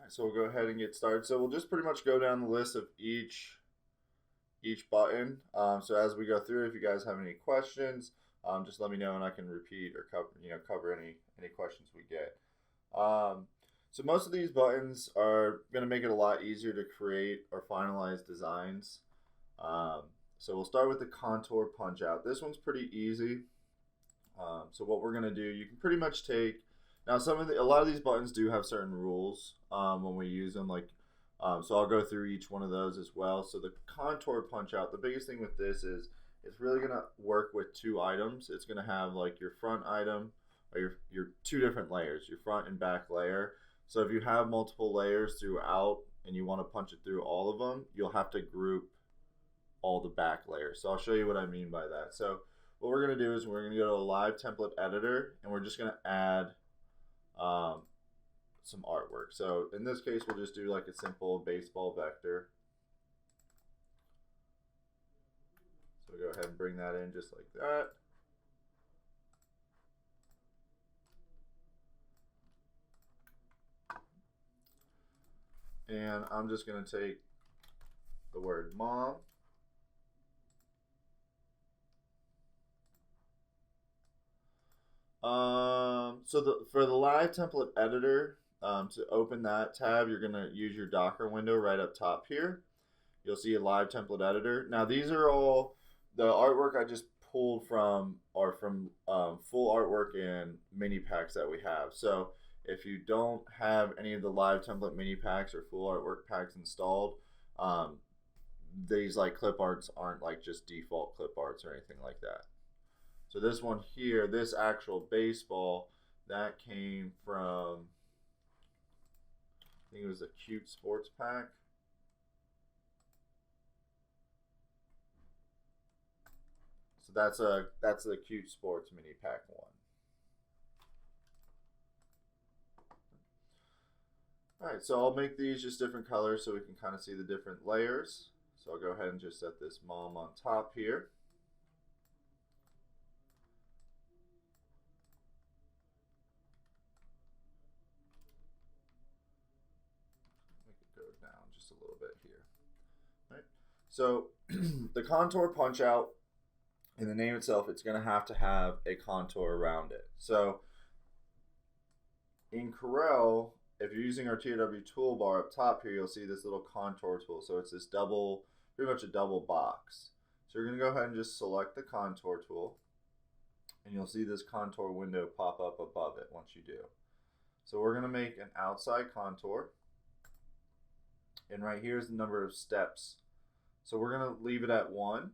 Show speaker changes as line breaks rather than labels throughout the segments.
So we'll go ahead and get started. So we'll just pretty much go down the list of each button. So as we go through, if you guys have any questions, just let me know and I can repeat or cover any questions we get. So most of these buttons are going to make it a lot easier to create or finalize designs. So we'll start with the contour punch out. This one's pretty easy. So what we're going to do, you can pretty much take, now a lot of these buttons do have certain rules when we use them, so I'll go through each one of those as well. So the contour punch out, the biggest thing with this is it's really going to work with two items. It's going to have like your front item or your two different layers, your front and back layer. So if you have multiple layers throughout and you want to punch it through all of them, you'll have to group all the back layers. So I'll show you what I mean by that. So what we're going to do is we're going to go to a live template editor and we're just going to add some artwork. So in this case, we'll just do like a simple baseball vector. So we'll go ahead and bring that in just like that. And I'm just going to take the word mom. For the live template editor, to open that tab, you're going to use your Docker window right up top here. You'll see a live template editor. Now these are all the artwork I just pulled from full artwork and mini packs that we have. So if you don't have any of the live template mini packs or full artwork packs installed, these like clip arts aren't like just default clip arts or anything like that. So this one here, this actual baseball, that came from, I think it was a Cute Sports pack. So that's the Cute Sports mini pack one. Alright, so I'll make these just different colors so we can kind of see the different layers. So I'll go ahead and just set this mom on top here. Down just a little bit here. Right. So the contour punch out, in the name itself, it's going to have a contour around it. So in Corel, if you're using our TOW toolbar up top here, you'll see this little contour tool. So it's this pretty much a double box. So you're going to go ahead and just select the contour tool, and you'll see this contour window pop up above it once you do. So we're going to make an outside contour. And right here is the number of steps. So we're going to leave it at 1.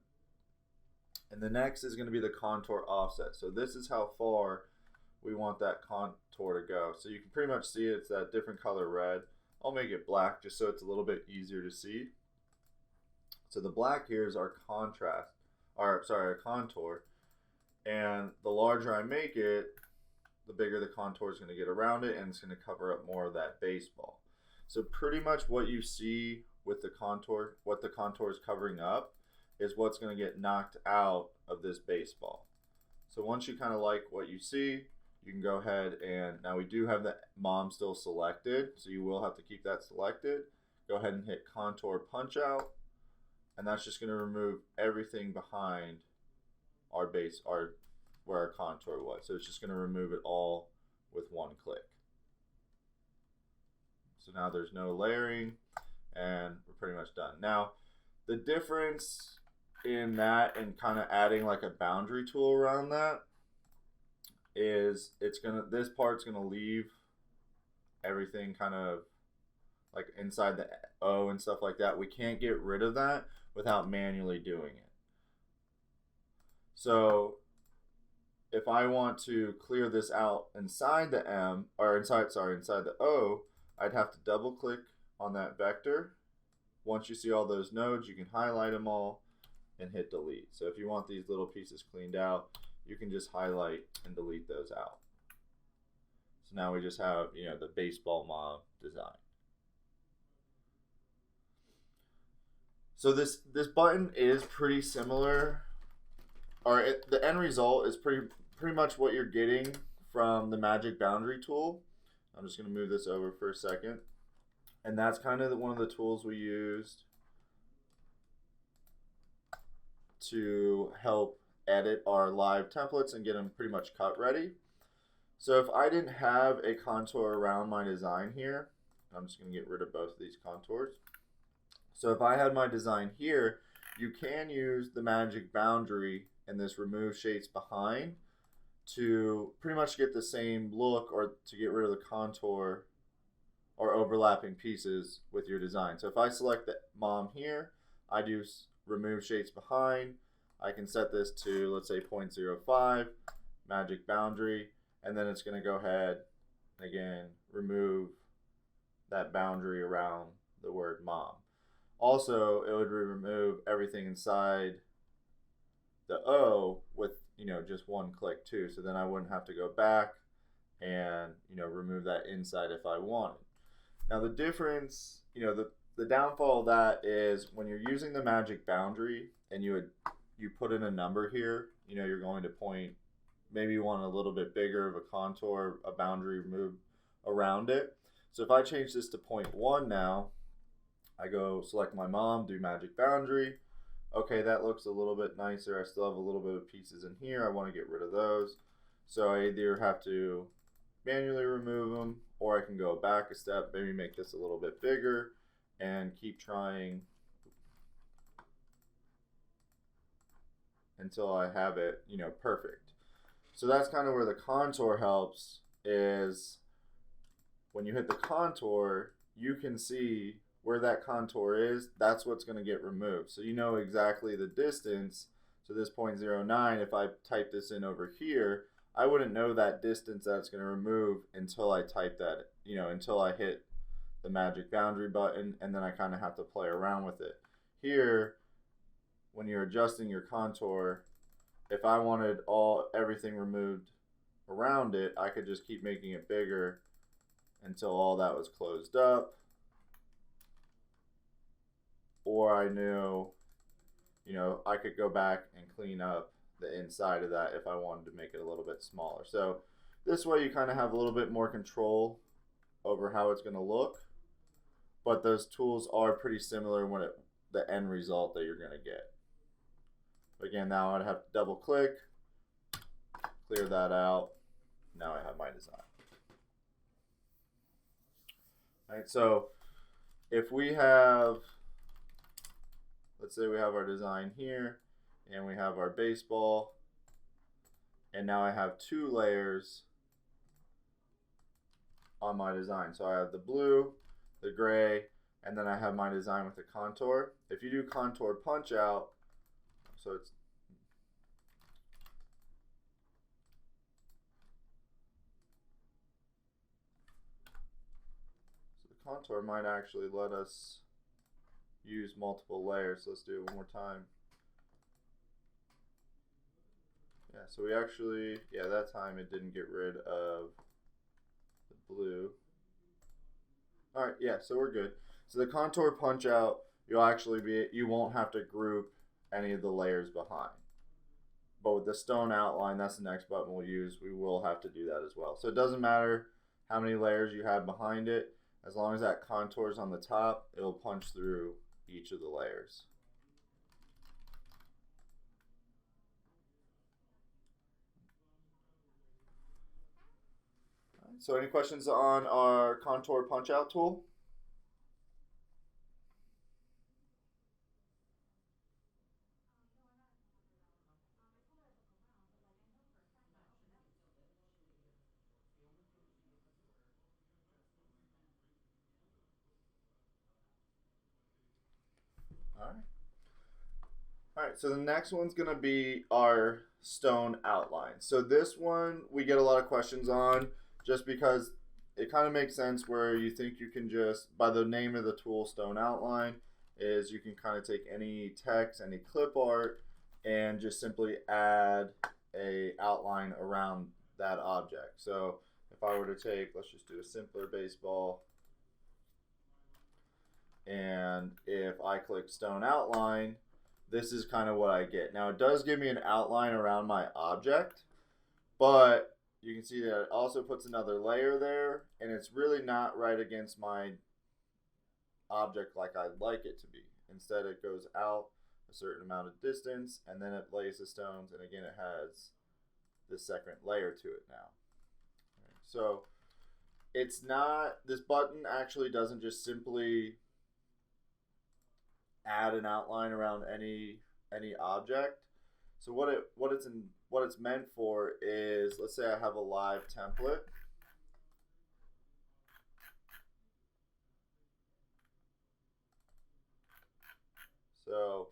And the next is going to be the contour offset. So this is how far we want that contour to go. So you can pretty much see it's that different color red. I'll make it black just so it's a little bit easier to see. So the black here is our our contour. And the larger I make it, the bigger the contour is going to get around it, and it's going to cover up more of that baseball. So pretty much what you see with the contour, what the contour is covering up, is what's going to get knocked out of this baseball. So once you kind of like what you see, you can go ahead and, now we do have the mom still selected, so you will have to keep that selected. Go ahead and hit contour punch out, and that's just going to remove everything behind our where our contour was. So it's just going to remove it all with one click. So now there's no layering, and we're pretty much done. Now, the difference in that and kind of adding like a boundary tool around that is this part's gonna leave everything kind of like inside the O and stuff like that. We can't get rid of that without manually doing it. So if I want to clear this out inside the M, or inside the O, I'd have to double click on that vector. Once you see all those nodes, you can highlight them all and hit delete. So if you want these little pieces cleaned out, you can just highlight and delete those out. So now we just have, the baseball mom design. So this button is pretty similar, or the end result is pretty much what you're getting from the magic boundary tool. I'm just going to move this over for a second. And that's kind of one of the tools we used to help edit our live templates and get them pretty much cut ready. So if I didn't have a contour around my design here, I'm just going to get rid of both of these contours. So if I had my design here, you can use the magic boundary and this remove shapes behind to pretty much get the same look, or to get rid of the contour or overlapping pieces with your design. So if I select the mom here, I do remove shapes behind. I can set this to, let's say, 0.05, magic boundary, and then it's going to go ahead and again remove that boundary around the word mom. Also, it would remove everything inside the O with, just one click too. So then I wouldn't have to go back and, remove that inside if I wanted. Now the difference, the downfall of that is when you're using the magic boundary and you put in a number here, you're going to point, maybe you want a little bit bigger of a contour, a boundary removed around it. So if I change this to 0.1 now, I go select my mom, do magic boundary. Okay, that looks a little bit nicer. I still have a little bit of pieces in here. I want to get rid of those. So I either have to manually remove them, or I can go back a step, maybe make this a little bit bigger and keep trying until I have it, perfect. So that's kind of where the contour helps, is when you hit the contour, you can see where that contour is. That's what's going to get removed. So you know exactly the distance. So this 0.09, if I type this in over here, I wouldn't know that distance that it's going to remove until I type that, until I hit the magic boundary button, and then I kind of have to play around with it. Here, when you're adjusting your contour, if I wanted everything removed around it, I could just keep making it bigger until all that was closed up. Or I knew, I could go back and clean up the inside of that if I wanted to make it a little bit smaller. So this way you kind of have a little bit more control over how it's going to look, but those tools are pretty similar when the end result that you're going to get. Again, now I'd have to double click, clear that out. Now I have my design. All right, so if we have, let's say we have our design here, and we have our baseball, and now I have two layers on my design. So I have the blue, the gray, and then I have my design with the contour. If you do contour punch out, so the contour might actually let us use multiple layers. So let's do it one more time. Yeah, so we actually, that time it didn't get rid of the blue. All right, so we're good. So the contour punch out, you won't have to group any of the layers behind. But with the StoneOutline, that's the next button we'll use, we will have to do that as well. So it doesn't matter how many layers you have behind it, as long as that contour is on the top, it'll punch through each of the layers. So any questions on our contour punch out tool? All right, so the next one's gonna be our StoneOutline. So this one we get a lot of questions on, just because it kind of makes sense, where you think you can just, by the name of the tool StoneOutline, is you can kind of take any text, any clip art, and just simply add a outline around that object. So if I were to take, let's just do a simpler baseball, and if I click StoneOutline, this is kind of what I get. Now it does give me an outline around my object, but you can see that it also puts another layer there, and it's really not right against my object like I'd like it to be. Instead, it goes out a certain amount of distance, and then it lays the stones, and again, it has this second layer to it now. So it's not, this button actually doesn't just simply add an outline around any object. So what it's meant for is, let's say I have a live template. So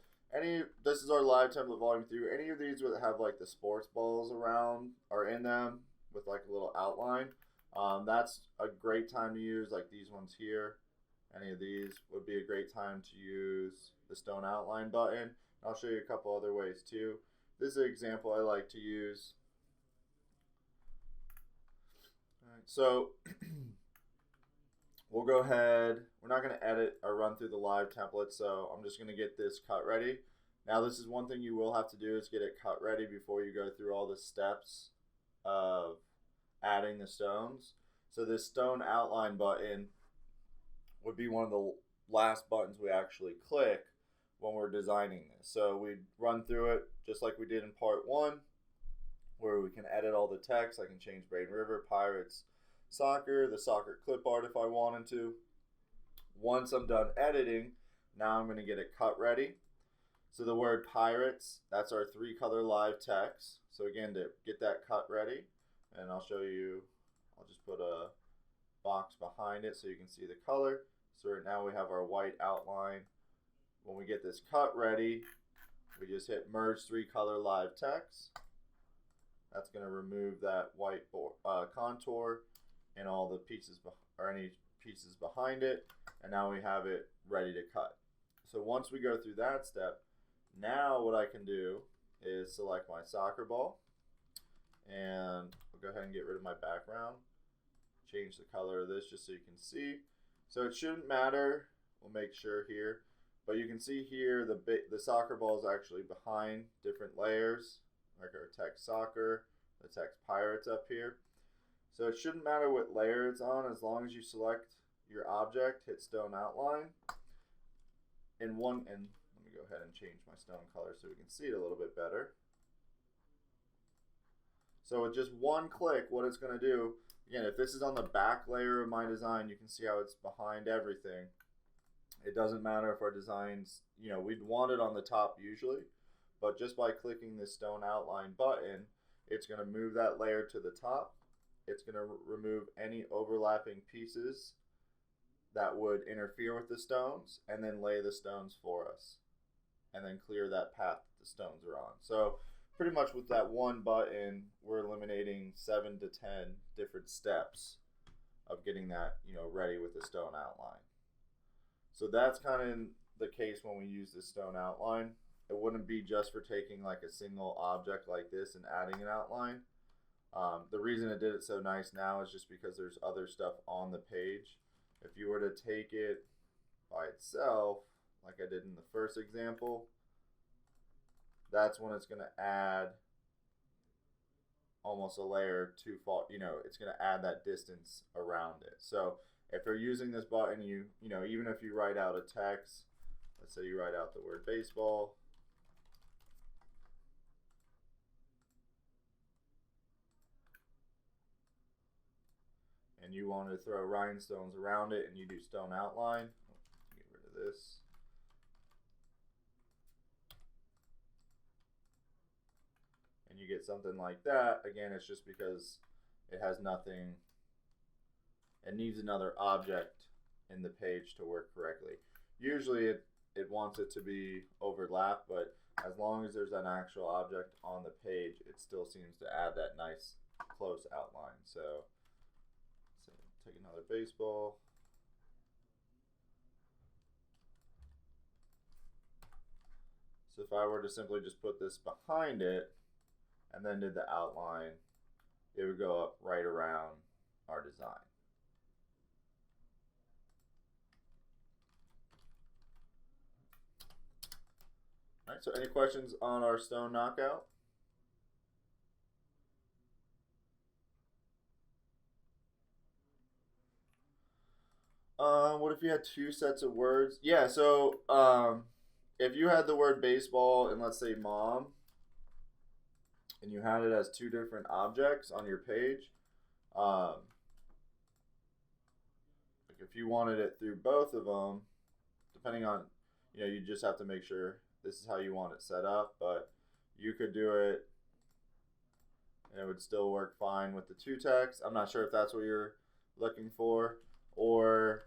this is our live template volume through. Any of these would have like the sports balls around or in them with like a little outline. That's a great time to use, like these ones here. Any of these would be a great time to use the StoneOutline button. I'll show you a couple other ways too. This is an example I like to use. All right, so we'll go ahead. We're not going to edit or run through the live template, so I'm just going to get this cut ready. Now this is one thing you will have to do, is get it cut ready before you go through all the steps of adding the stones. So this StoneOutline button would be one of the last buttons we actually click when we're designing this. So we run through it just like we did in part 1, where we can edit all the text. I can change Braden River, Pirates, Soccer, the soccer clip art if I wanted to. Once I'm done editing, now I'm going to get it cut ready. So the word Pirates, that's our 3-color live text. So again, to get that cut ready, and I'll show you, I'll just put a box behind it so you can see the color. So right now we have our white outline. When we get this cut ready, we just hit merge 3-color live text. That's going to remove that white contour and all the pieces or any pieces behind it, and now we have it ready to cut. So once we go through that step, now what I can do is select my soccer ball, and I'll go ahead and get rid of my background, change the color of this just so you can see. So it shouldn't matter, we'll make sure here, but you can see here the soccer ball is actually behind different layers, like our text soccer, the text Pirates up here. So it shouldn't matter what layer it's on, as long as you select your object, hit StoneOutline, and let me go ahead and change my stone color so we can see it a little bit better. So with just one click, what it's going to do, again, if this is on the back layer of my design, you can see how it's behind everything. It doesn't matter if our designs, we'd want it on the top usually, but just by clicking this StoneOutline button, it's going to move that layer to the top. It's going to remove any overlapping pieces that would interfere with the stones, and then lay the stones for us, and then clear that path the stones are on. So pretty much with that one button, we're eliminating 7 to 10 different steps of getting that ready with the StoneOutline. So that's kind of the case when we use the StoneOutline. It wouldn't be just for taking like a single object like this and adding an outline. The reason it did it so nice now is just because there's other stuff on the page. If you were to take it by itself, like I did in the first example, that's when it's going to add almost a layer too far. It's going to add that distance around it. So if you're using this button, even if you write out a text, let's say you write out the word baseball, and you want to throw rhinestones around it, and you do StoneOutline. Get rid of this. And you get something like that. Again, it's just because it has nothing. It needs another object in the page to work correctly. Usually it wants it to be overlapped, but as long as there's an actual object on the page, it still seems to add that nice close outline. So take another baseball. So if I were to simply just put this behind it and then did the outline, it would go up right around our design. All right, so any questions on our stone knockout? What if you had two sets of words? Yeah, so if you had the word baseball and let's say mom, and you had it as two different objects on your page, like if you wanted it through both of them, depending on, you just have to make sure this is how you want it set up, but you could do it and it would still work fine with the two text. I'm not sure if that's what you're looking for, or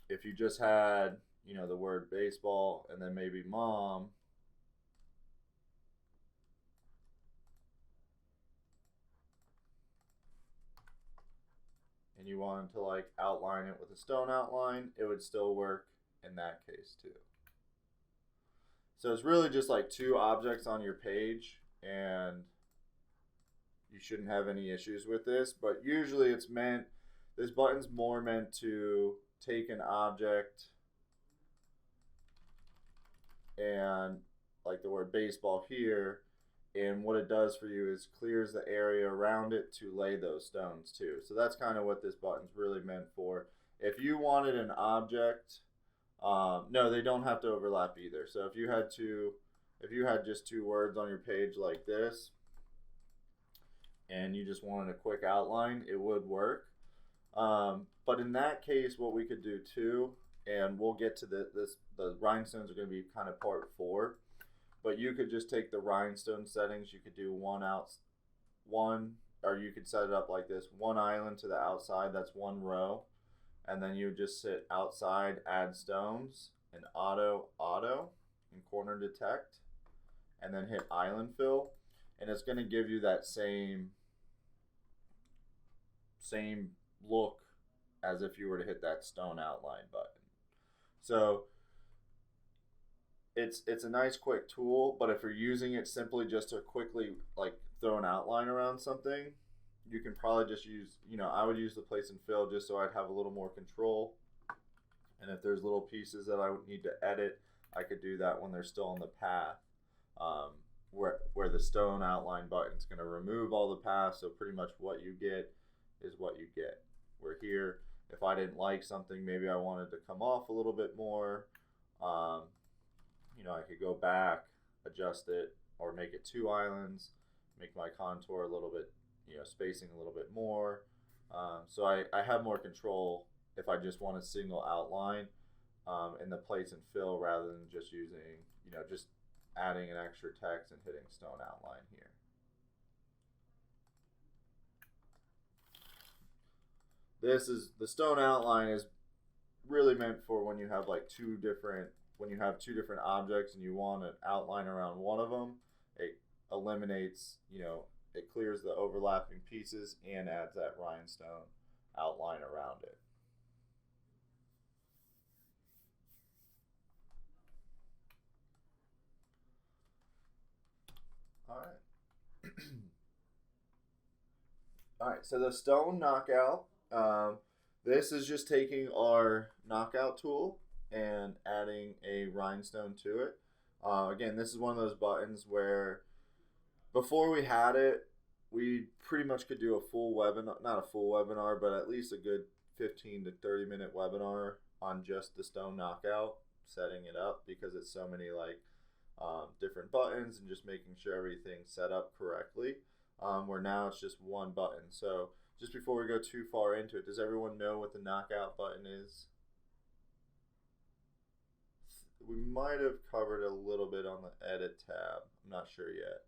if you just had, the word baseball and then maybe mom, and you wanted to like outline it with a stone outline, it would still work in that case too. So it's really just like two objects on your page, and you shouldn't have any issues with this, but usually this button's more meant to take an object and like the word baseball here, and what it does for you is clears the area around it to lay those stones too. So that's kind of what this button's really meant for. If you wanted an object, no, they don't have to overlap either. So if you had just two words on your page like this, and you just wanted a quick outline, it would work. But in that case, what we could do too, and we'll get to the rhinestones are going to be kind of part 4, but you could just take the rhinestone settings. You could do or you could set it up like this: one island to the outside, that's one row, and then you just sit outside, add stones, and auto, and corner detect, and then hit island fill, and it's going to give you that same look as if you were to hit that stone outline button. So it's a nice quick tool, but if you're using it simply just to quickly like throw an outline around something, you can probably just use, I would use the place and fill just so I'd have a little more control. And if there's little pieces that I would need to edit, I could do that when they're still on the path. Where the stone outline button is going to remove all the paths, so pretty much what you get is what you get. Where here, if I didn't like something, maybe I wanted to come off a little bit more, I could go back, adjust it, or make it 2 islands, make my contour a little bit, spacing a little bit more. So I have more control if I just want a single outline in the place and fill, rather than just using, just adding an extra text and hitting stone outline here. The stone outline is really meant for when you have like two different objects and you want an outline around one of them. It eliminates, it clears the overlapping pieces and adds that rhinestone outline around it. All right. All right, so the stone knockout, this is just taking our knockout tool and adding a rhinestone to it. Again, this is one of those buttons where before we had it, we pretty much could do a full webinar, not a full webinar, but at least a good 15 to 30 minute webinar on just the stone knockout, setting it up, because it's so many different buttons and just making sure everything's set up correctly. Where now it's just one button. So just before we go too far into it, does everyone know what the knockout button is? We might have covered a little bit on the edit tab. I'm not sure yet.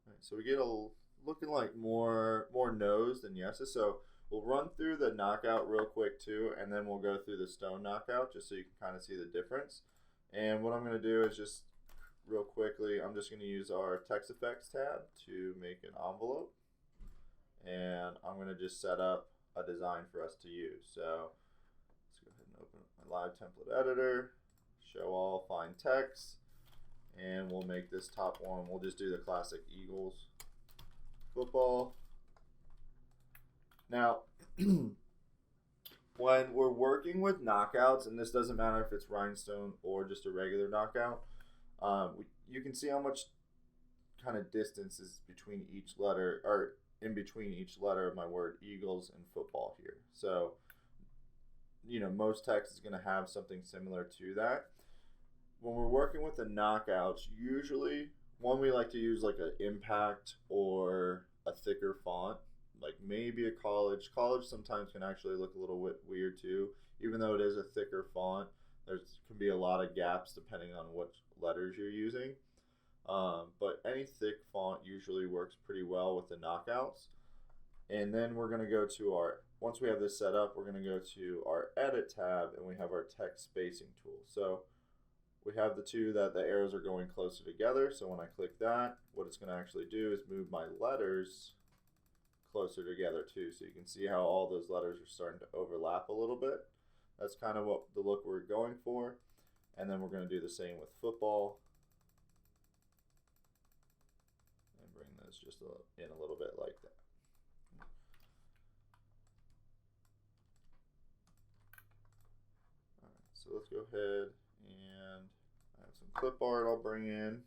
All right, so we get looking like more no's than yeses. So we'll run through the knockout real quick too, and then we'll go through the stone knockout just so you can kind of see the difference. And what I'm going to do is just real quickly, I'm just going to use our text effects tab to make an envelope, and I'm going to just set up a design for us to use. So let's go ahead and open my live template editor, show all, find text, and we'll make this top one. We'll just do the classic Eagles football. Now when we're working with knockouts, and this doesn't matter if it's rhinestone or just a regular knockout, you can see how much kind of distance is between each letter, or in between each letter of my word Eagles and football here. So, you know, most text is going to have something similar to that. When we're working with the knockouts, usually one we like to use like an impact or a thicker font, like maybe a college. College sometimes can actually look a little bit weird too, even though it is a thicker font. There can be a lot of gaps depending on what letters you're using. But any thick font usually works pretty well with the knockouts. And then we're going to go to our, once we have this set up, we're going to go to our edit tab and we have our text spacing tool. So we have the two that the arrows are going closer together. So when I click that, what it's going to actually do is move my letters closer together too. So you can see how all those letters are starting to overlap a little bit. That's kind of what the look we're going for. And then we're going to do the same with football. And bring those just in a little bit like that. Alright, so let's go ahead and I have some clip art I'll bring in.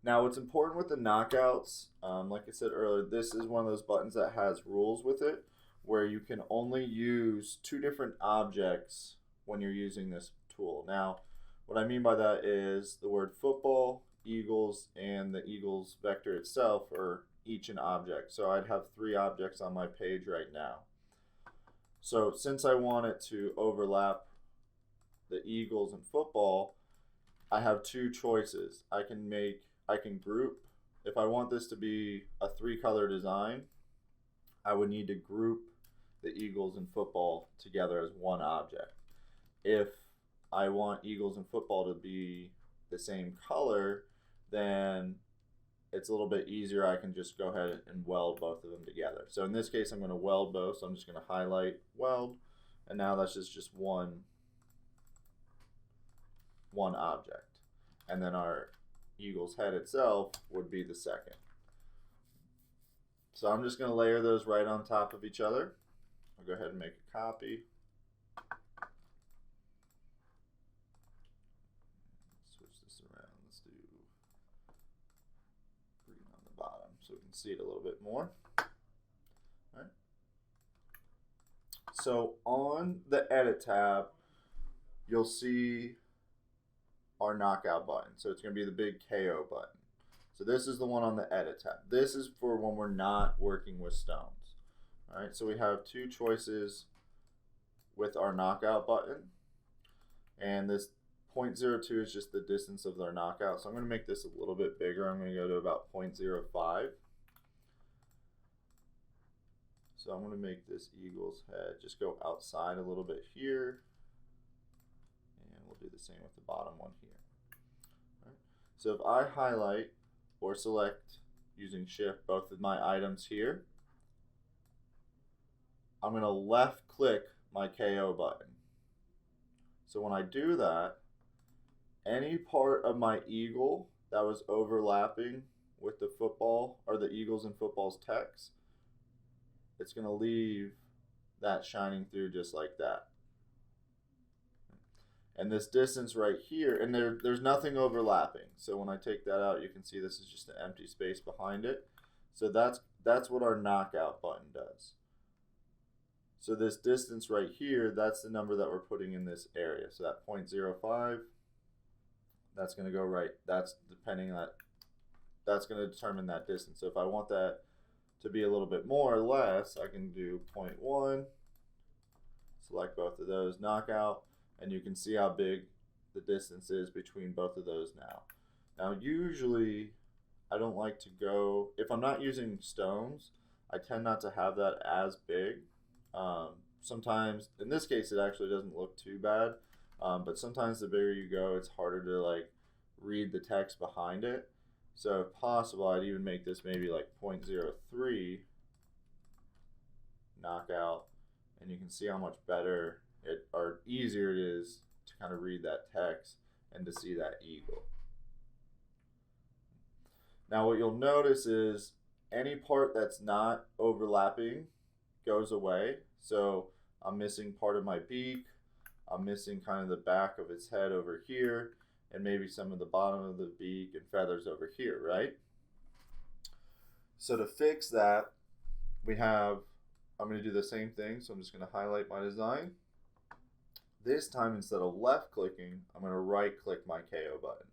Now what's important with the knockouts, like I said earlier, this is one of those buttons that has rules with it, where you can only use two different objects when you're using this tool. Now, what I mean by that is the word football, Eagles, and the Eagles vector itself are each an object. So I'd have 3 objects on my page right now. So since I want it to overlap the Eagles and football, I have 2 choices. I can group. If I want this to be a 3-color design, I would need to group the Eagles and football together as one object. If I want Eagles and football to be the same color, then it's a little bit easier. I can just go ahead and weld both of them together. So in this case, I'm going to weld both. So I'm just going to highlight weld, and now that's just one object. And then our Eagle's head itself would be the second. So I'm just going to layer those right on top of each other. I'll go ahead and make a copy. Switch this around. Let's do green on the bottom so we can see it a little bit more. All right. So on the edit tab, you'll see our knockout button. So it's going to be the big KO button. So this is the one on the edit tab. This is for when we're not working with stones. All right, so we have 2 choices with our knockout button. And this 0.02 is just the distance of our knockout. So I'm going to make this a little bit bigger. I'm going to go to about 0.05. So I'm going to make this Eagle's head just go outside a little bit here. And we'll do the same with the bottom one here. All right. So if I highlight or select using shift both of my items here, I'm going to left click my KO button. So when I do that, any part of my eagle that was overlapping with the football or the Eagles and football's text, it's going to leave that shining through just like that. And this distance right here, and there's nothing overlapping. So when I take that out, you can see this is just an empty space behind it. So that's what our knockout button does. So this distance right here, that's the number that we're putting in this area. So that 0.05, that's going to go right. That's going to determine that distance. So if I want that to be a little bit more or less, I can do 0.1, select both of those, knockout, and you can see how big the distance is between both of those now. Now usually I don't like to go, if I'm not using stones, I tend not to have that as big. Sometimes, in this case, it actually doesn't look too bad, but sometimes the bigger you go, it's harder to like read the text behind it. So if possible, I'd even make this maybe like 0.03 knockout, and you can see how much better or easier it is to kind of read that text and to see that eagle. Now what you'll notice is any part that's not overlapping goes away. So I'm missing part of my beak, I'm missing kind of the back of its head over here, and maybe some of the bottom of the beak and feathers over here, right? So to fix that, I'm going to do the same thing. So I'm just going to highlight my design. This time, instead of left clicking, I'm going to right click my KO button.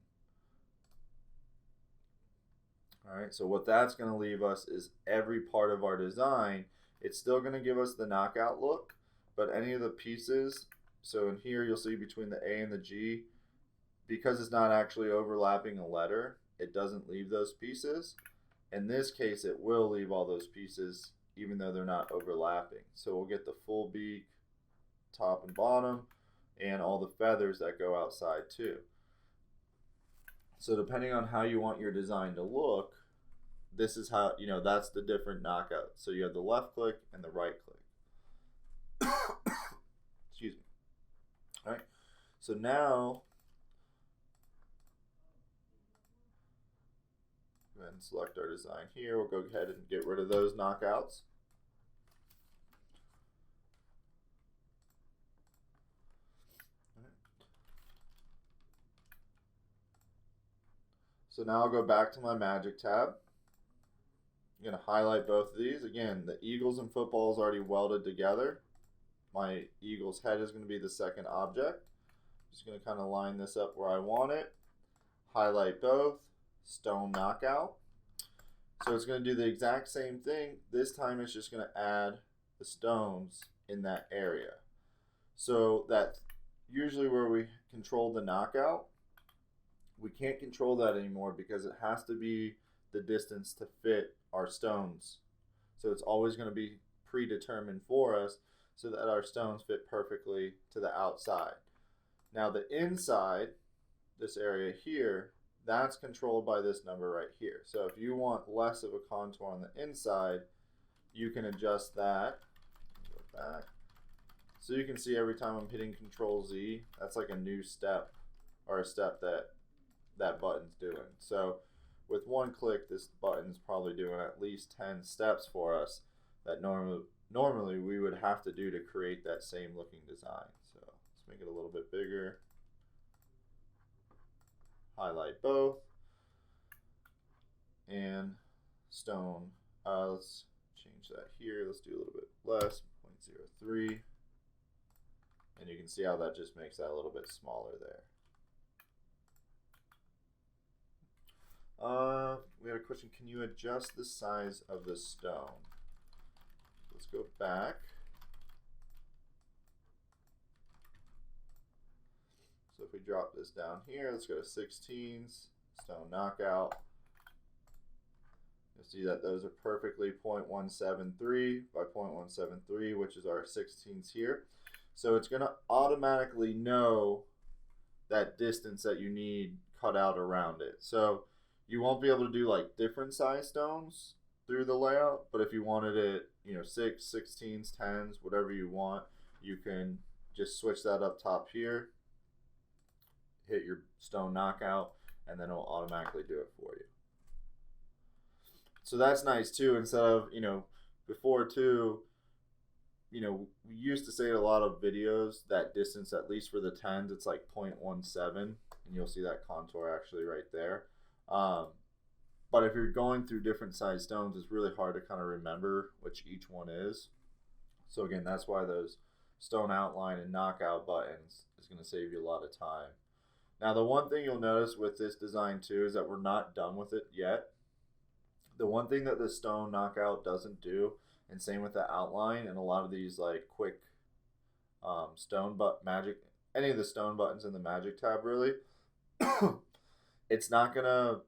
Alright, so what that's going to leave us is every part of our design. It's still going to give us the knockout look, but any of the pieces, so in here you'll see between the A and the G, because it's not actually overlapping a letter, it doesn't leave those pieces. In this case, it will leave all those pieces even though they're not overlapping. So we'll get the full beak, top and bottom, and all the feathers that go outside too. So depending on how you want your design to look, this is how, that's the different knockout. So you have the left click and the right click. Excuse me. All right. So now, go ahead and select our design here. We'll go ahead and get rid of those knockouts. So now I'll go back to my magic tab. I'm going to highlight both of these. Again, the eagles and football is already welded together. My eagle's head is going to be the second object. Just going to kind of line this up where I want it. Highlight both. Stone knockout. So it's going to do the exact same thing. This time it's just going to add the stones in that area. So that's usually where we control the knockout. We can't control that anymore because it has to be the distance to fit our stones. So it's always going to be predetermined for us so that our stones fit perfectly to the outside. Now the inside, this area here, that's controlled by this number right here. So if you want less of a contour on the inside, you can adjust that. Go back. So you can see every time I'm hitting Control Z, that's like a new step or a step that button's doing. So with one click, this button's probably doing at least 10 steps for us that normally we would have to do to create that same looking design. So let's make it a little bit bigger. Highlight both. And stone. Let's change that here. Let's do a little bit less, 0.03. And you can see how that just makes that a little bit smaller there. We had a question, can you adjust the size of the stone? Let's go back. So if we drop this down here, let's go to 16s, stone knockout. You'll see that those are perfectly 0.173 by 0.173, which is our 16s here. So it's going to automatically know that distance that you need cut out around it. So you won't be able to do like different size stones through the layout, but if you wanted it, 6, 16s, 10s, whatever you want, you can just switch that up top here, hit your stone knockout, and then it'll automatically do it for you. So that's nice too, instead of, before too, we used to say in a lot of videos that distance, at least for the 10s, it's like 0.17, and you'll see that contour actually right there. But if you're going through different size stones, it's really hard to kind of remember which each one is. So again, that's why those StoneOutline and knockout buttons is going to save you a lot of time. Now the one thing you'll notice with this design too is that we're not done with it yet. The one thing that the stone knockout doesn't do, and same with the outline and a lot of these like quick any of the stone buttons in the magic tab really, it's not gonna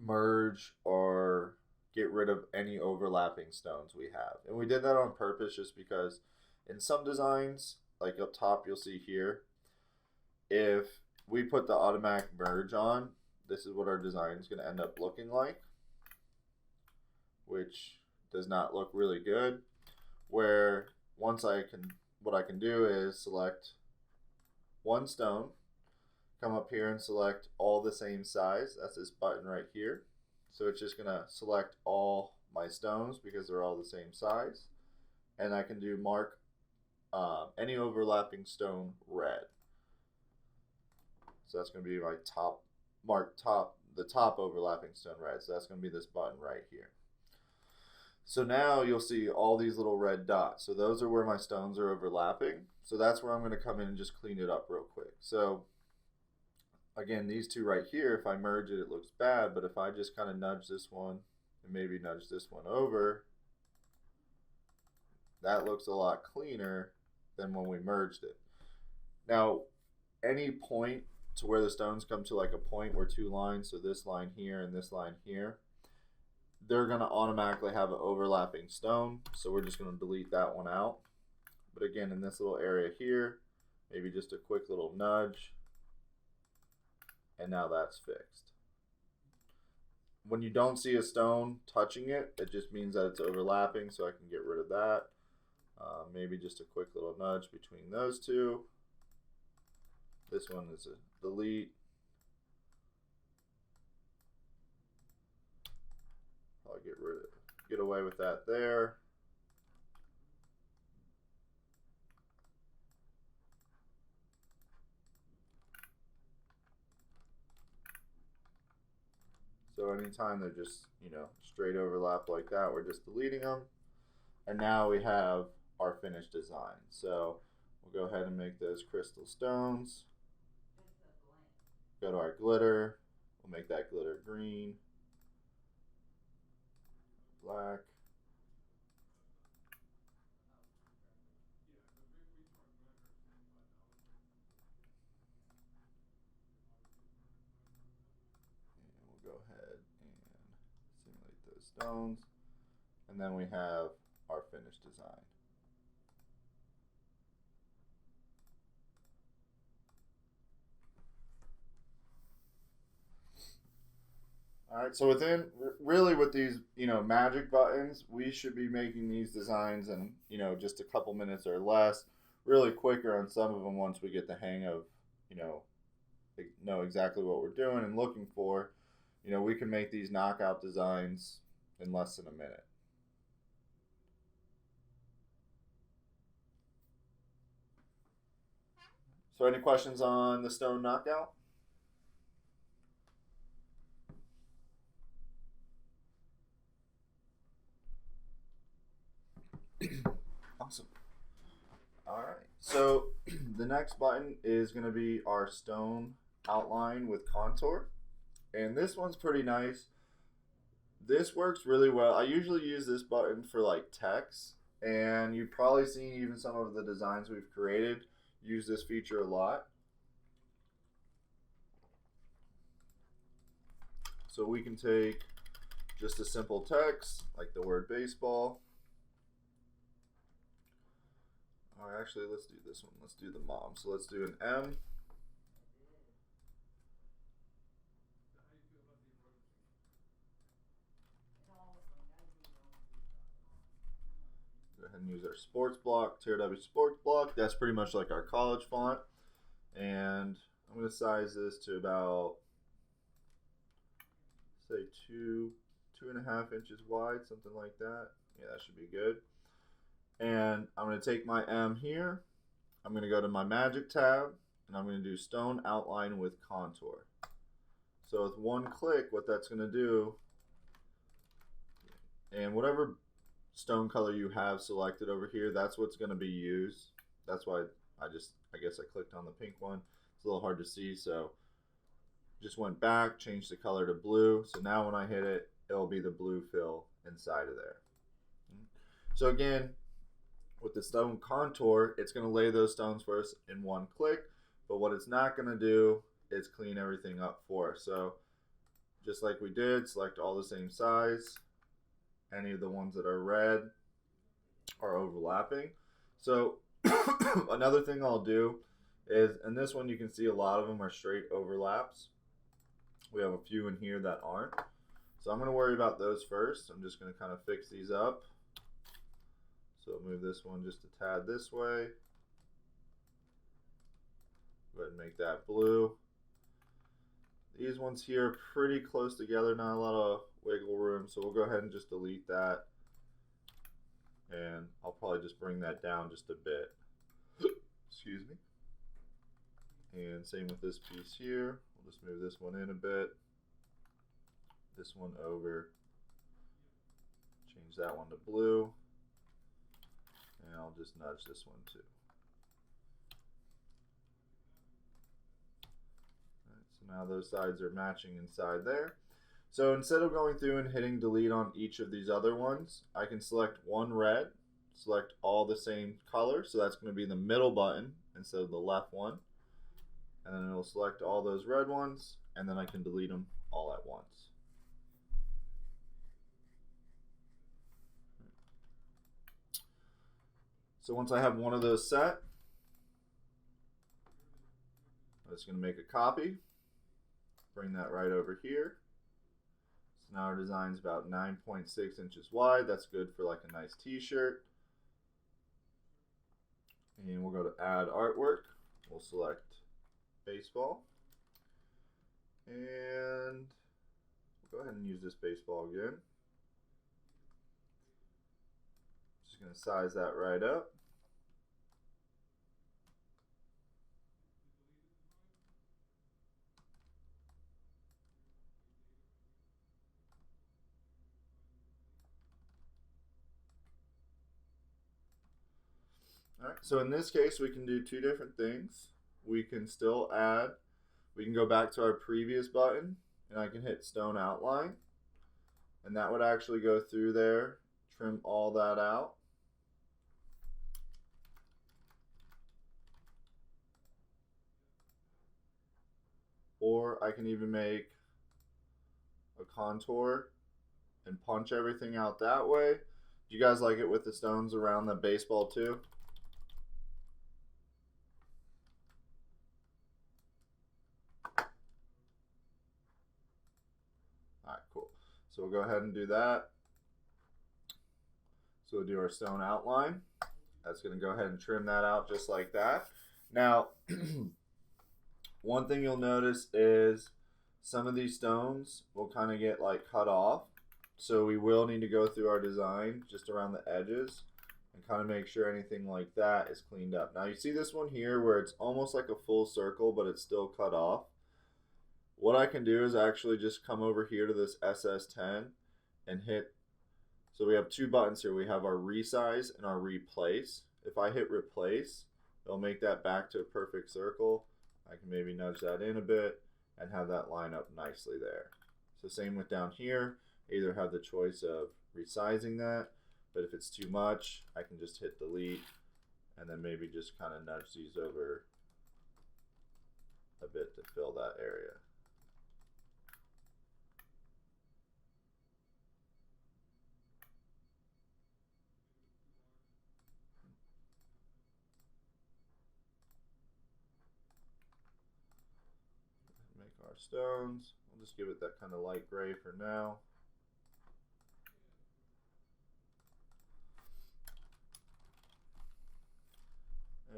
merge or get rid of any overlapping stones we have. And we did that on purpose just because in some designs, like up top you'll see here, if we put the automatic merge on, this is what our design is going to end up looking like, which does not look really good. Where what I can do is select one stone, come up here and select all the same size. That's this button right here. So it's just going to select all my stones because they're all the same size. And I can do mark any overlapping stone red. So that's going to be my top, mark top the top overlapping stone red. So that's going to be this button right here. So now you'll see all these little red dots. So those are where my stones are overlapping. So that's where I'm going to come in and just clean it up real quick. So again, these two right here, if I merge it, it looks bad. But if I just kind of nudge this one and maybe nudge this one over, that looks a lot cleaner than when we merged it. Now, any point to where the stones come to like a point where two lines, so this line here and this line here, they're going to automatically have an overlapping stone. So we're just going to delete that one out. But again, in this little area here, maybe just a quick little nudge. And now that's fixed. When you don't see a stone touching it, it just means that it's overlapping, so I can get rid of that. Maybe just a quick little nudge between those two. This one is a delete. I'll get away with that there. So anytime they're just, straight overlap like that, we're just deleting them. And now we have our finished design. So we'll go ahead and make those crystal stones. Go to our glitter. We'll make that glitter green, black. And we'll go ahead and simulate those stones. And then we have our finished design. All right, so with these, magic buttons, we should be making these designs in, just a couple minutes or less, really quicker on some of them once we get the hang of, know exactly what we're doing and looking for. We can make these knockout designs in less than a minute. So any questions on the stone knockout? Awesome. All right. So the next button is going to be our stone outline with contour. And this one's pretty nice. This works really well. I usually use this button for like text. And you've probably seen even some of the designs we've created use this feature a lot. So we can take just a simple text like the word baseball. All right, actually, let's do this one. Let's do the mom. So let's do an M. Go ahead and use our sports block, TRW sports block. That's pretty much like our college font. And I'm going to size this to about, say, 2.5 inches wide, something like that. Yeah, that should be good. And I'm going to take my M here. I'm going to go to my magic tab, and I'm going to do stone outline with contour. So with one click, what that's going to do, and whatever stone color you have selected over here, that's what's going to be used. That's why I guess I clicked on the pink one. It's a little hard to see, so just went back, changed the color to blue. So now when I hit it, it'll be the blue fill inside of there. So again, with the stone contour, it's going to lay those stones for us in one click, but what it's not going to do is clean everything up for us. So just like we did, select all the same size. Any of the ones that are red are overlapping. So another thing I'll do is, in this one you can see a lot of them are straight overlaps. We have a few in here that aren't. So I'm going to worry about those first. I'm just going to kind of fix these up. So move this one just a tad this way. Go ahead and make that blue. These ones here are pretty close together, not a lot of wiggle room, so we'll go ahead and just delete that. And I'll probably just bring that down just a bit. Excuse me. And same with this piece here. We'll just move this one in a bit. this one over, change that one to blue, and I'll just nudge this one too. All right, so now those sides are matching inside there. So instead of going through and hitting delete on each of these other ones, I can select one red, select all the same color, so that's going to be the middle button instead of the left one, and then it'll select all those red ones, and then I can delete them all at once. So once I have one of those set, I'm just going to make a copy, bring that right over here. So now our design's about 9.6 inches wide. That's good for like a nice t-shirt. And we'll go to add artwork. We'll select baseball. And we'll go ahead and use this baseball again. Just going to size that right up. All right, so in this case, we can do two different things. We can still add, we can go back to our previous button, and I can hit StoneOutline, and that would actually go through there, trim all that out. Or I can even make a contour and punch everything out that way. Do you guys like it with the stones around the baseball too? Alright, cool. So we'll go ahead and do that. So we'll do our stone outline. That's going to go ahead and trim that out just like that. Now, one thing you'll notice is some of these stones will kind of get like cut off. So we will need to go through our design just around the edges and kind of make sure anything like that is cleaned up. Now you see this one here where it's almost like a full circle, but it's still cut off. What I can do is actually just come over here to this SS10 and hit, so we have two buttons here. We have our resize and our replace. If I hit replace, it'll make that back to a perfect circle. I can maybe nudge that in a bit and have that line up nicely there. So same with down here, either have the choice of resizing that, but if it's too much, I can just hit delete and then maybe just kind of nudge these over a bit to fill that area. Make our stones. We'll just give it that kind of light gray for now.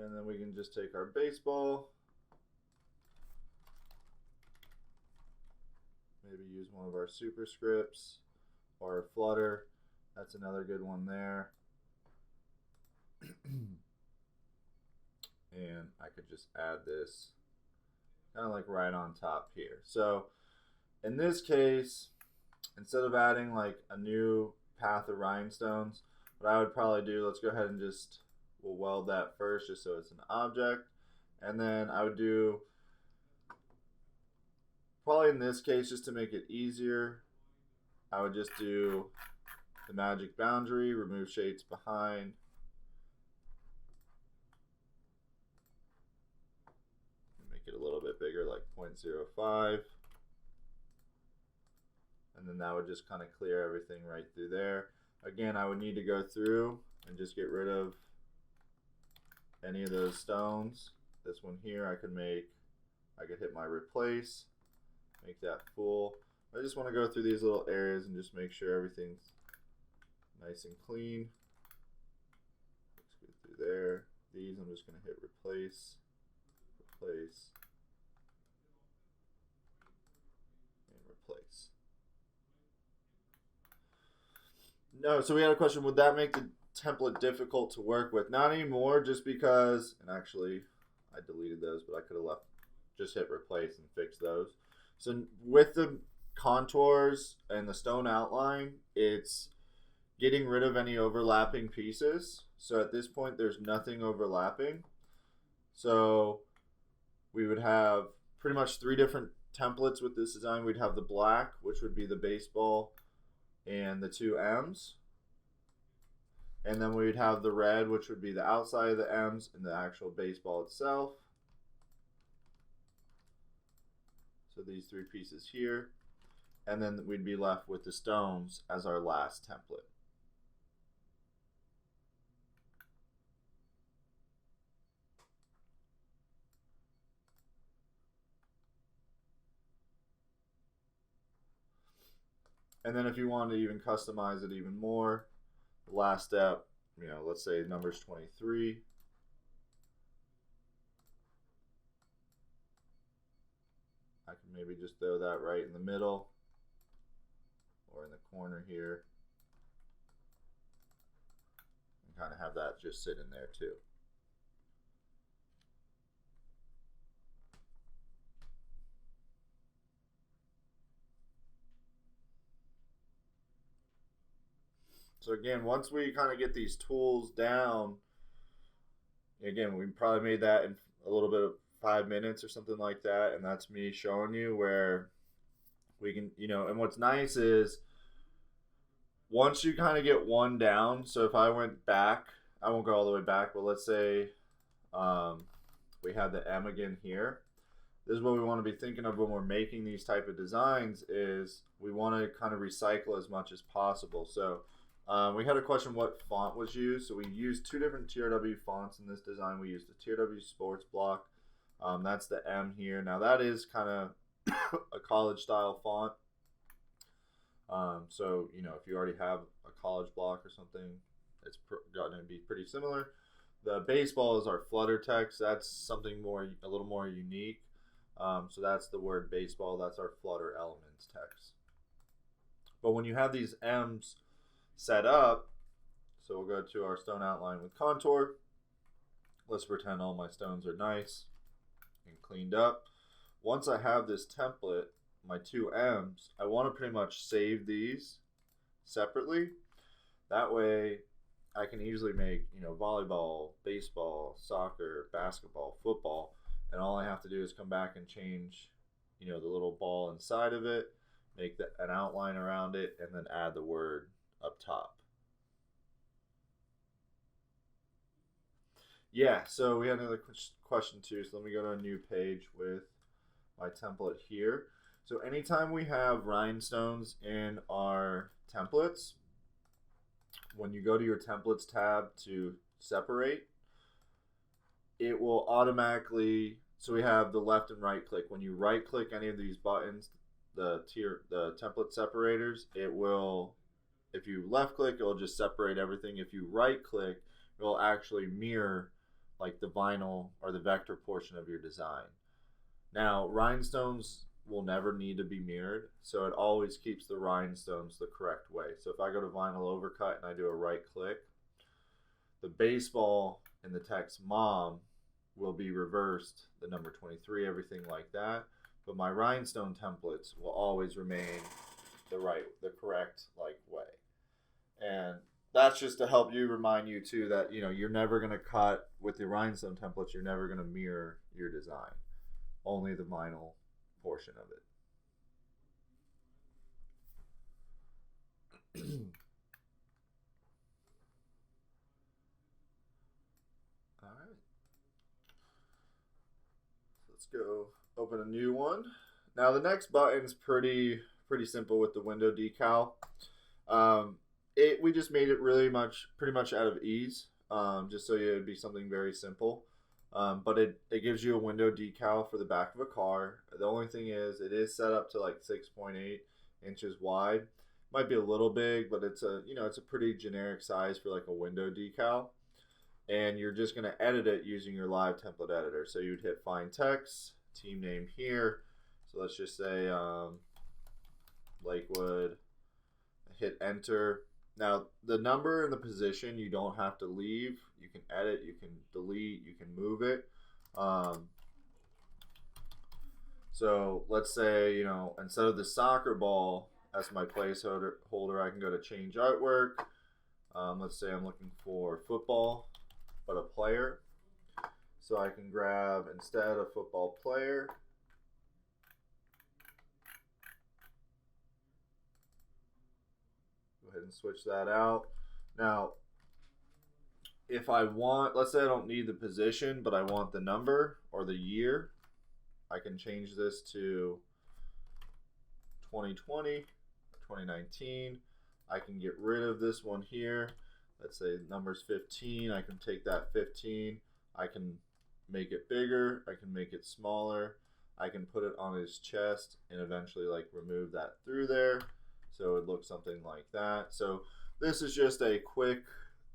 And then we can just take our baseball, maybe use one of our superscripts or a flutter. That's another good one there. And I could just add this kind of like right on top here. So in this case, instead of adding like a new path of rhinestones, what I would probably do, let's go ahead and just, we'll weld that first just so it's an object. And then I would do, probably in this case, just to make it easier, I would just do the magic boundary, remove shades behind. Make it a little bit bigger, like 0.05. And then that would just kind of clear everything right through there. Again, I would need to go through and just get rid of any of those stones. This one here I could hit my replace, make that full. I just want to go through these little areas and just make sure everything's nice and clean. Let's go through there. These I'm just going to hit replace, replace, and replace. No, so we had a question, would that make the template difficult to work with? Not anymore, just because, and actually I deleted those, but I could have left, just hit replace and fix those. So with the contours and the stone outline, it's getting rid of any overlapping pieces. So at this point, there's nothing overlapping. So we would have pretty much 3 different templates with this design. We'd have the black, which would be the baseball and the 2 M's. And then we'd have the red, which would be the outside of the M's and the actual baseball itself. So these 3 pieces here. And then we'd be left with the stones as our last template. And then if you want to even customize it even more, the last step, you know, let's say number's 23. I can maybe just throw that right in the middle or in the corner here. And kind of have that just sit in there too. So again, once we kind of get these tools down, again, we probably made that in a little bit of 5 minutes or something like that, and that's me showing you where we can, you know, and what's nice is once you kind of get one down, so if I went back, I won't go all the way back, but let's say we had the M again here. This is what we want to be thinking of when we're making these type of designs, is we want to kind of recycle as much as possible. So we had a question what font was used. So we used 2 different TRW fonts in this design. We used the TRW Sports Block. That's the M here. Now that is kind of a college style font. So, you know, if you already have a college block or something, it's going to be pretty similar. The baseball is our flutter text. That's something more, a little more unique. So that's the word baseball. That's our flutter elements text. But when you have these M's set up, so we'll go to our stone outline with contour. Let's pretend all my stones are nice and cleaned up. Once I have this template, my 2 M's, I want to pretty much save these separately. That way I can easily make, you know, volleyball, baseball, soccer, basketball, football, and all I have to do is come back and change, you know, the little ball inside of it, make an outline around it, and then add the word up top. Yeah, so we had another question too, so let me go to a new page with my template here. So anytime we have rhinestones in our templates, when you go to your templates tab to separate, it will automatically, so we have the left and right click. When you right click any of these buttons, the template separators, it will, if you left click, it will just separate everything. If you right click, it will actually mirror like the vinyl or the vector portion of your design. Now, rhinestones will never need to be mirrored, so it always keeps the rhinestones the correct way. So if I go to vinyl overcut and I do a right click, the baseball in the text mom will be reversed, the number 23, everything like that. But my rhinestone templates will always remain the correct like way. And that's just to help you, remind you too that, you know, you're never going to cut with the rhinestone templates, you're never going to mirror your design. Only the vinyl portion of it. All right. Let's go open a new one. Now the next button is pretty simple with the window decal. We just made it pretty much out of ease, just so it would be something very simple. But it gives you a window decal for the back of a car. The only thing is it is set up to like 6.8 inches wide. Might be a little big, but it's a pretty generic size for like a window decal. And you're just going to edit it using your live template editor. So you'd hit find text, team name here. So let's just say Lakewood, hit enter. Now the number and the position you don't have to leave. You can edit, you can delete, you can move it. So let's say, you know, instead of the soccer ball as my placeholder, I can go to change artwork. Let's say I'm looking for football, but a player. So I can grab, instead of football player, go ahead and switch that out. Now, if I want, let's say I don't need the position, but I want the number or the year, I can change this to 2020, 2019. I can get rid of this one here. Let's say number's 15. I can take that 15. I can make it bigger. I can make it smaller. I can put it on his chest and eventually like remove that through there. So it looks something like that. So this is just a quick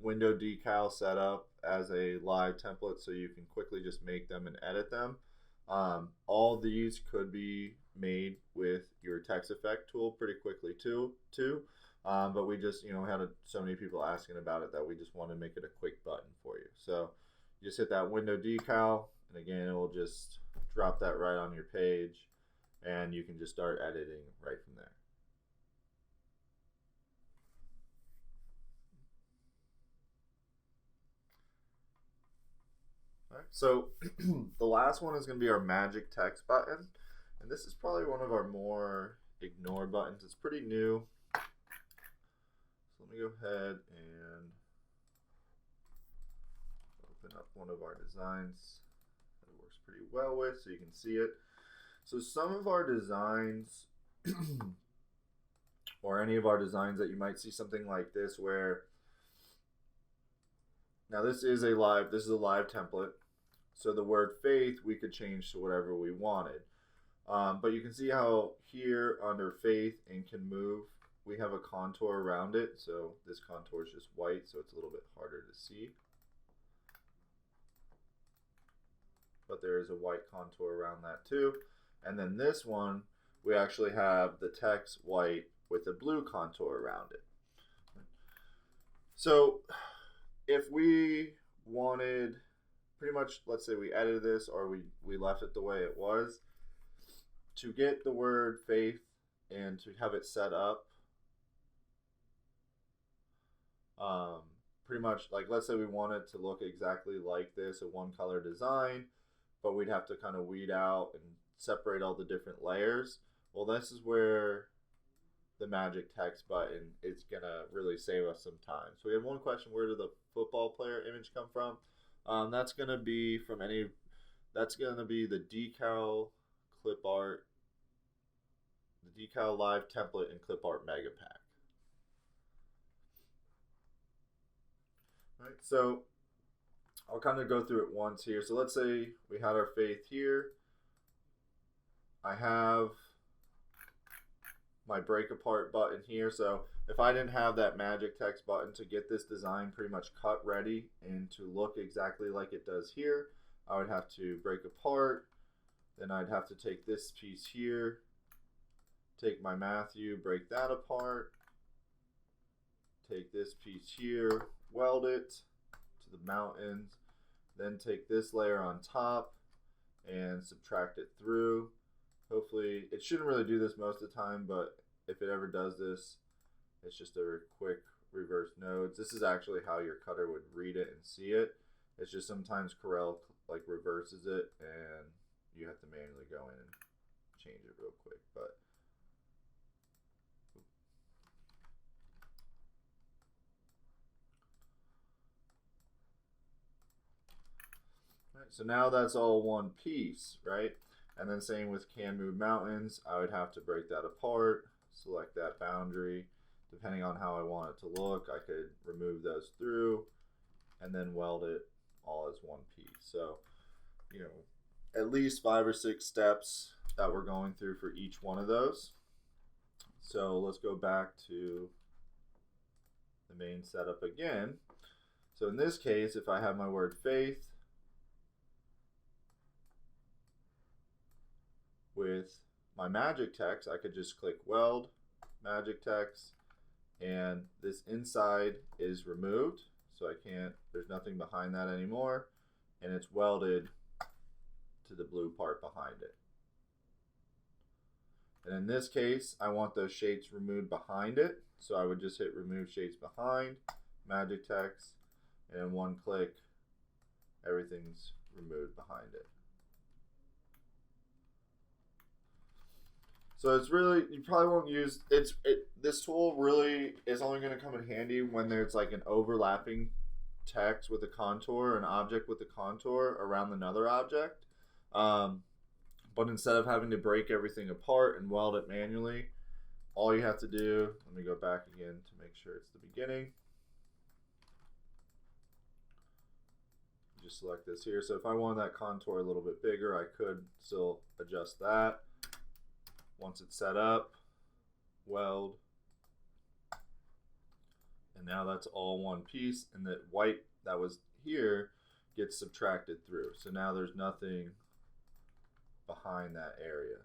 window decal setup as a live template, so you can quickly just make them and edit them. All these could be made with your text effect tool pretty quickly too. But we just, you know, had so many people asking about it that we just want to make it a quick button for you. So you just hit that window decal, and again, it will just drop that right on your page, and you can just start editing right from there. Alright, so the last one is going to be our magic text button, and this is probably one of our more ignored buttons. It's pretty new. So let me go ahead and open up one of our designs that it works pretty well with so you can see it. So some of our designs or any of our designs that you might see something like this where, now this is a live template. So the word faith we could change to whatever we wanted. But you can see how here under faith and can move, we have a contour around it. So this contour is just white, so it's a little bit harder to see. But there is a white contour around that too. And then this one, we actually have the text white with a blue contour around it. So if we wanted, pretty much, let's say we edited this or we left it the way it was, to get the word faith and to have it set up, pretty much like, let's say we want it to look exactly like this, a one color design, but we'd have to kind of weed out and separate all the different layers. Well, this is where the magic text button is gonna really save us some time. So we have one question: where did the football player image come from? That's gonna be from that's gonna be the decal clip art, the decal live template and clip art mega pack. All right, so I'll kind of go through it once here. So let's say we had our faith here. I have my break apart button here. So if I didn't have that magic text button to get this design pretty much cut ready and to look exactly like it does here, I would have to break apart. Then I'd have to take this piece here, take my Matthew, break that apart, take this piece here, weld it to the mountains, then take this layer on top and subtract it through. Hopefully, it shouldn't really do this most of the time, but if it ever does this, it's just a quick reverse nodes. This is actually how your cutter would read it and see it. It's just sometimes Corel like reverses it and you have to manually go in and change it real quick. But right, so now that's all one piece, right? And then same with can move mountains. I would have to break that apart, select that boundary. Depending on how I want it to look, I could remove those through and then weld it all as one piece. So, you know, at least 5 or 6 steps that we're going through for each one of those. So let's go back to the main setup again. So in this case, if I have my word faith with my magic text, I could just click weld, magic text, and this inside is removed. So I can't, there's nothing behind that anymore. And it's welded to the blue part behind it. And in this case, I want those shapes removed behind it. So I would just hit remove shapes behind, magic text, and in one click, everything's removed behind it. So it's really, you probably won't use, this tool really is only going to come in handy when there's like an overlapping text with a contour, an object with a contour around another object. But instead of having to break everything apart and weld it manually, all you have to do, let me go back again to make sure it's the beginning. Just select this here. So if I wanted that contour a little bit bigger, I could still adjust that. Once it's set up, weld, and now that's all one piece, and that white that was here gets subtracted through. So now there's nothing behind that area.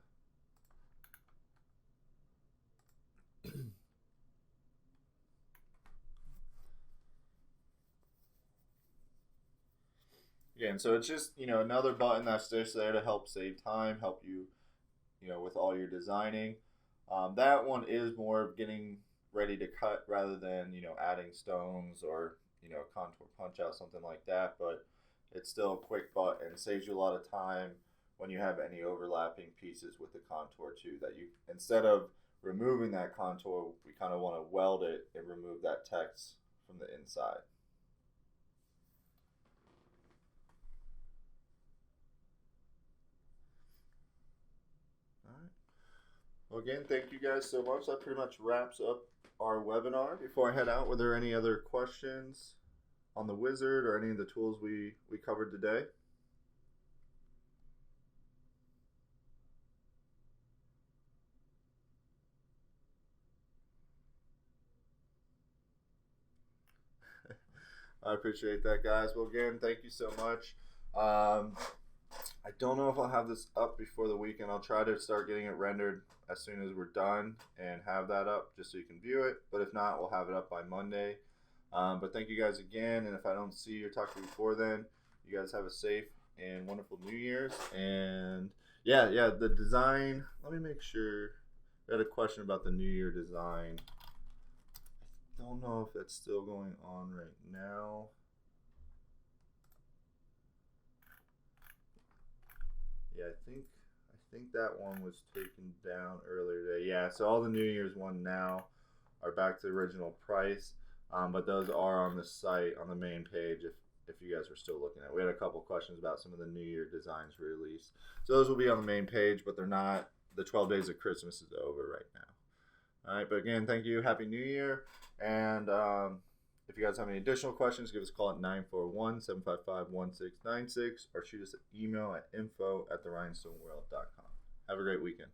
Again, so it's just, another button that's just there to help save time, help you, with all your designing. That one is more of getting ready to cut rather than, adding stones or, contour punch out, something like that. But it's still a quick button. Saves you a lot of time when you have any overlapping pieces with the contour too, that you, instead of removing that contour, we kind of want to weld it and remove that text from the inside. Well, again, thank you guys so much. That pretty much wraps up our webinar. Before I head out, were there any other questions on the wizard or any of the tools we covered today? I appreciate that, guys. Well, again, thank you so much. I don't know if I'll have this up before the weekend. I'll try to start getting it rendered as soon as we're done and have that up just so you can view it. But if not, we'll have it up by Monday. But thank you guys again. And if I don't see you or talk to you before then, you guys have a safe and wonderful New Year's. And yeah, the design. Let me make sure. I had a question about the New Year design. I don't know if that's still going on right now. Yeah, I think that one was taken down earlier today. Yeah, so all the New Year's one now are back to the original price, but those are on the site on the main page if you guys are still looking at it. We had a couple questions about some of the New Year designs released. So those will be on the main page, but they're not. The 12 Days of Christmas is over right now. All right, but again, thank you. Happy New Year. And if you guys have any additional questions, give us a call at 941-755-1696 or shoot us an email at info@therhinestoneworld.com. Have a great weekend.